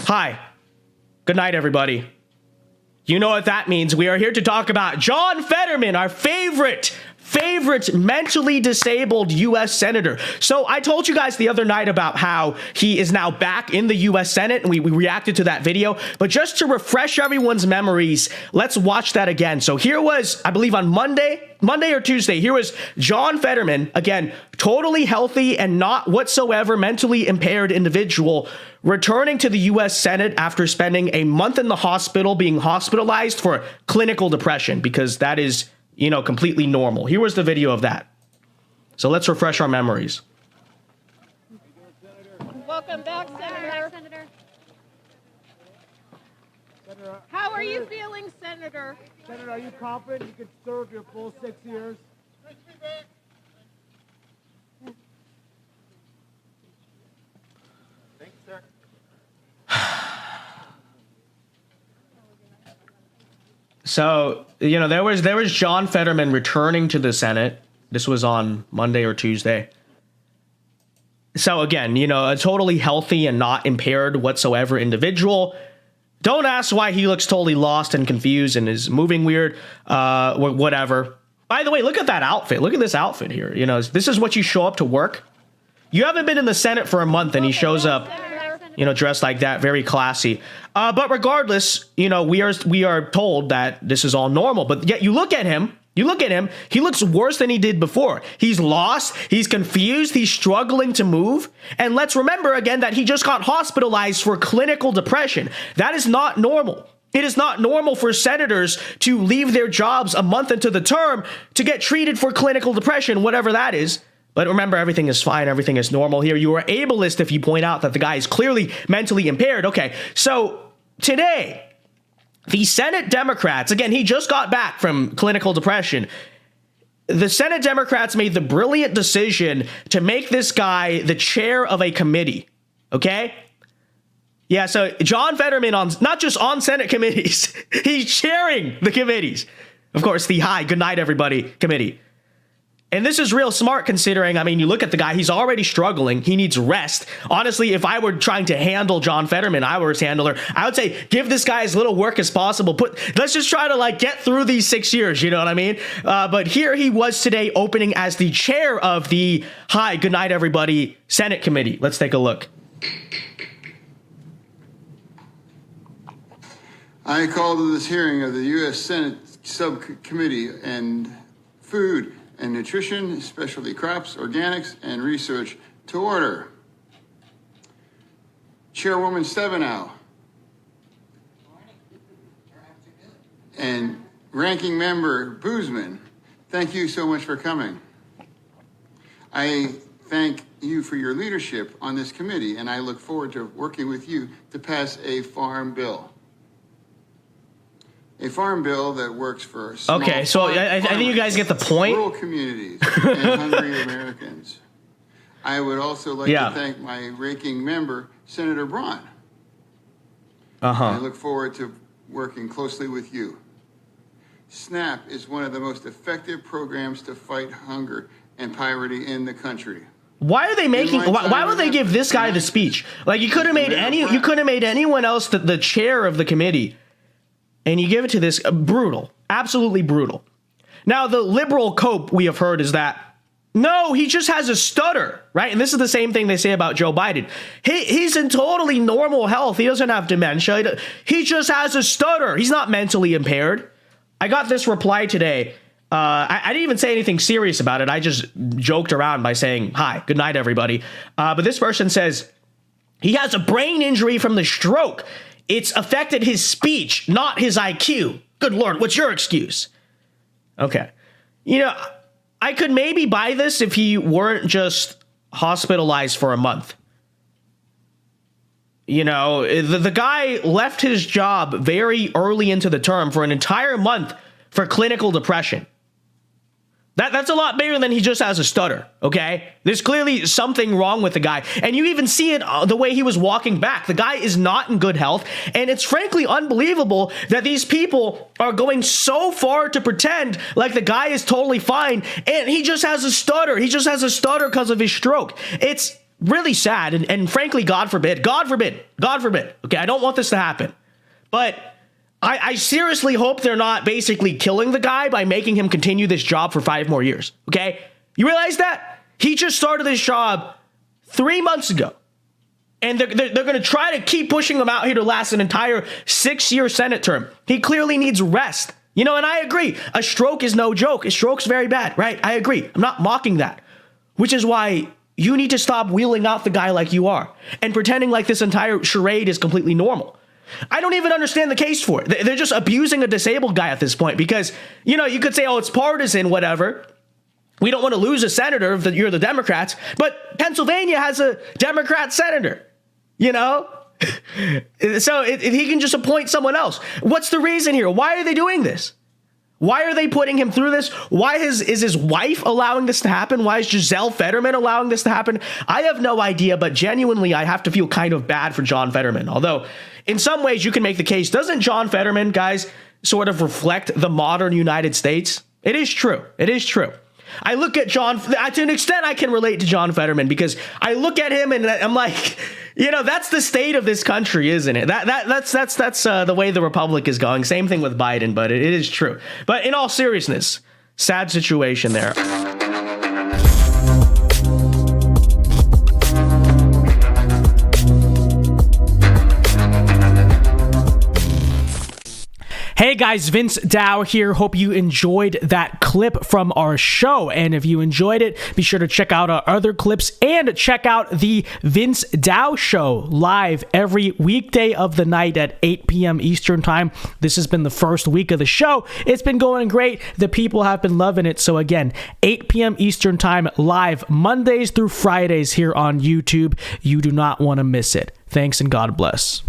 Hi. Good night, everybody. You know what that means. We are here to talk about John Fetterman, our favorite mentally disabled U.S. senator. So I told you guys the other night about how he is now back in the U.S. Senate, and we reacted to that video. But just to refresh everyone's memories, let's watch that again. So here was, I believe on Monday or Tuesday, here was John Fetterman, again, totally healthy and not whatsoever mentally impaired individual, returning to the U.S. Senate after spending a month in the hospital being hospitalized for clinical depression, because that is, you know, completely normal. Here was the video of that. So let's refresh our memories. Welcome back, Senator. How are you feeling, Senator? Senator, are you confident you can serve your full 6 years? Thank you, sir. So, you know, there was John Fetterman returning to the Senate. This was on Monday or Tuesday. So again, you know, a totally healthy and not impaired whatsoever individual. Don't ask why he looks totally lost and confused and is moving weird, whatever. By the way, look at that outfit. Look at this outfit here. You know, this is what you show up to work. You haven't been in the Senate for a month and he shows up, you know, dressed like that, very classy. But regardless, you know, we are told that this is all normal. But yet you look at him, he looks worse than he did before. He's lost, he's confused, he's struggling to move. And let's remember again that he just got hospitalized for clinical depression. That is not normal. It is not normal for senators to leave their jobs a month into the term to get treated for clinical depression, whatever that is. But remember, everything is fine. Everything is normal here. You are ableist if you point out that the guy is clearly mentally impaired. Okay, so today, the Senate Democrats, again, he just got back from clinical depression. The Senate Democrats made the brilliant decision to make this guy the chair of a committee. Okay? Yeah, so John Fetterman, not just on Senate committees, he's chairing the committees. Of course, the Hi, Good Night Everybody committee. And this is real smart considering, I mean, you look at the guy, he's already struggling. He needs rest. Honestly, if I were trying to handle John Fetterman, I were his handler, I would say, give this guy as little work as possible. Let's just try to like get through these 6 years, you know what I mean? But here he was today opening as the chair of the Hi, Good Night Everybody Senate Committee. Let's take a look. I call to this hearing of the U.S. Senate Subcommittee and Food and Nutrition, Specialty Crops, Organics, and Research to order. Chairwoman Stabenow and Ranking Member Boozman, thank you so much for coming. I thank you for your leadership on this committee, and I look forward to working with you to pass a farm bill. A farm bill that works for small okay, so I think you guys get the point. Rural communities and hungry Americans. I would also like to thank my ranking member, Senator Braun. I look forward to working closely with you. SNAP is one of the most effective programs to fight hunger and poverty in the country. Why are they making? Why would they give this guy the speech? Like you could have made anyone else the chair of the committee. And you give it to this brutal, absolutely brutal. Now, the liberal cope we have heard is that, no, he just has a stutter, right? And this is the same thing they say about Joe Biden. He's in totally normal health. He doesn't have dementia. He just has a stutter. He's not mentally impaired. I got this reply today. I didn't even say anything serious about it. I just joked around by saying, hi, good night, everybody. But this person says, he has a brain injury from the stroke. It's affected his speech, not his IQ. Good Lord, what's your excuse? Okay. You know, I could maybe buy this if he weren't just hospitalized for a month. You know, the guy left his job very early into the term for an entire month for clinical depression. That's a lot bigger than he just has a stutter, okay? There's clearly something wrong with the guy. And you even see it the way he was walking back. The guy is not in good health. And it's frankly unbelievable that these people are going so far to pretend like the guy is totally fine. And he just has a stutter. He just has a stutter because of his stroke. It's really sad. And frankly, God forbid. Okay, I don't want this to happen. But I seriously hope they're not basically killing the guy by making him continue this job for 5 more years, okay? You realize that? He just started this job 3 months ago. And they're going to try to keep pushing him out here to last an entire 6-year Senate term. He clearly needs rest. You know, and I agree. A stroke is no joke. A stroke's very bad, right? I agree. I'm not mocking that. Which is why you need to stop wheeling out the guy like you are and pretending like this entire charade is completely normal. I don't even understand the case for it. They're just abusing a disabled guy at this point because, you know, you could say, oh, it's partisan, whatever. We don't want to lose a senator if you're the Democrats, but Pennsylvania has a Democrat senator, you know? So he can just appoint someone else. What's the reason here? Why are they doing this? Why are they putting him through this? Why is his wife allowing this to happen? Why is Giselle Fetterman allowing this to happen? I have no idea, but genuinely, I have to feel kind of bad for John Fetterman. Although, in some ways, you can make the case. Doesn't John Fetterman, guys, sort of reflect the modern United States? It is true. It is true. I look at John, to an extent, I can relate to John Fetterman because I look at him and I'm like, you know, that's the state of this country, isn't it? That's the way the Republic is going. Same thing with Biden, but it is true. But in all seriousness, sad situation there. Hey guys, Vince Dow here. Hope you enjoyed that clip from our show. And if you enjoyed it, be sure to check out our other clips and check out the Vince Dow Show live every weekday of the night at 8 p.m. Eastern Time. This has been the first week of the show. It's been going great. The people have been loving it. So again, 8 p.m. Eastern Time live Mondays through Fridays here on YouTube. You do not want to miss it. Thanks and God bless.